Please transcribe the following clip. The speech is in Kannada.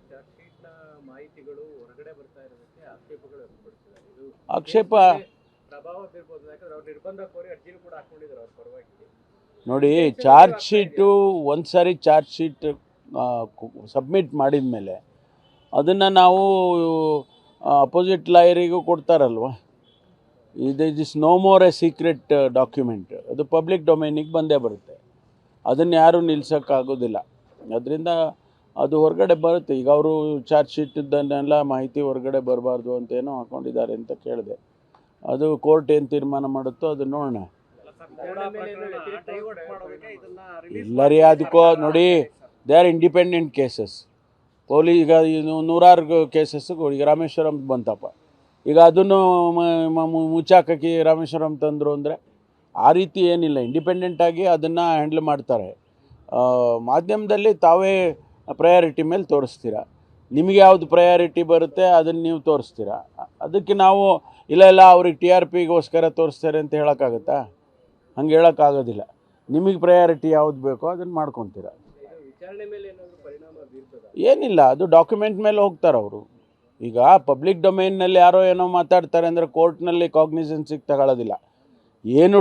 ಚಾರ್ಜ್ ಶೀಟ್ನ ಮಾಹಿತಿಗಳು ಹೊರಗಡೆ ಬರ್ತಾ ಇರೋದಕ್ಕೆ ಆಕ್ಷೇಪಗಳು ವ್ಯಕ್ತಪಡಿಸಿದ್ದಾರೆ. ಇದು ಆಕ್ಷೇಪ ಪ್ರಭಾವ ಬೀರ್ಬೋದು, ಯಾಕಂದ್ರೆ ಅವ್ರು ನಿರ್ಬಂಧ ಕೋರಿ ಅರ್ಜಿನೂ ಕೂಡ ಹಾಕೊಂಡಿದ್ದಾರೆ ಅವ್ರ ಪರವಾಗಿ. ನೋಡಿ, ಚಾರ್ಜ್ ಶೀಟು ಒಂದು ಸಾರಿ ಚಾರ್ಜ್ ಶೀಟ್ ಸಬ್ಮಿಟ್ ಮಾಡಿದ ಮೇಲೆ ಅದನ್ನು ನಾವು ಅಪೋಸಿಟ್ ಲಾಯರಿಗೂ ಕೊಡ್ತಾರಲ್ವ. Is no more a secret document. ಅದು ಪಬ್ಲಿಕ್ ಡೊಮೈನಿಗೆ ಬಂದೇ ಬರುತ್ತೆ, ಅದನ್ನು ಯಾರೂ ನಿಲ್ಸೋಕ್ಕಾಗೋದಿಲ್ಲ. ಅದರಿಂದ ಅದು ಹೊರಗಡೆ ಬರುತ್ತೆ. ಈಗ ಅವರು ಚಾರ್ಜ್ ಶೀಟದ್ದನ್ನೆಲ್ಲ ಮಾಹಿತಿ ಹೊರಗಡೆ ಬರಬಾರ್ದು ಅಂತೇನೋ ಹಾಕ್ಕೊಂಡಿದ್ದಾರೆ ಅಂತ ಕೇಳಿದೆ. ಅದು ಕೋರ್ಟ್ ಏನು ತೀರ್ಮಾನ ಮಾಡುತ್ತೋ ಅದು ನೋಡೋಣ. ಇಲ್ಲ ರೀ, ಅದಕ್ಕೋ ನೋಡಿ, ದೇ ಆರ್ ಇಂಡಿಪೆಂಡೆಂಟ್ ಕೇಸಸ್. ಈಗ ನೂರಾರು ಕೇಸಸ್ಸು ಈಗ ರಾಮೇಶ್ವರಂ ಬಂತಪ್ಪ, ಈಗ ಅದನ್ನು ಮುಚ್ಚಾಕಿ ರಾಮೇಶ್ವರಂ ತಂದರು ಅಂದರೆ ಆ ರೀತಿ ಏನಿಲ್ಲ. ಇಂಡಿಪೆಂಡೆಂಟಾಗಿ ಅದನ್ನು ಹ್ಯಾಂಡಲ್ ಮಾಡ್ತಾರೆ. ಮಾಧ್ಯಮದಲ್ಲಿ ತಾವೇ ಪ್ರಯಾರಿಟಿ ಮೇಲೆ ತೋರಿಸ್ತೀರ, ನಿಮಗೆ ಯಾವುದು ಪ್ರಯಾರಿಟಿ ಬರುತ್ತೆ ಅದನ್ನು ನೀವು ತೋರಿಸ್ತೀರ. ಅದಕ್ಕೆ ನಾವು ಇಲ್ಲ ಅವ್ರಿಗೆ TRPಗೋಸ್ಕರ ತೋರಿಸ್ತಾರೆ ಅಂತ ಹೇಳೋಕ್ಕಾಗತ್ತಾ? ಹಂಗೆ ಹೇಳೋಕ್ಕಾಗೋದಿಲ್ಲ. ನಿಮಗೆ ಪ್ರಯಾರಿಟಿ ಯಾವುದು ಬೇಕೋ ಅದನ್ನು ಮಾಡ್ಕೊತೀರ. ಏನಿಲ್ಲ, ಅದು ಡಾಕ್ಯುಮೆಂಟ್ ಮೇಲೆ ಹೋಗ್ತಾರೆ ಅವರು. ಈಗ ಪಬ್ಲಿಕ್ ಡೊಮೈನ್ನಲ್ಲಿ ಯಾರೋ ಏನೋ ಮಾತಾಡ್ತಾರೆ ಅಂದರೆ ಕೋರ್ಟ್ನಲ್ಲಿ ಕಾಗ್ನಿಸೆನ್ಸಿಗೆ ತಗೊಳ್ಳೋದಿಲ್ಲ. ಏನು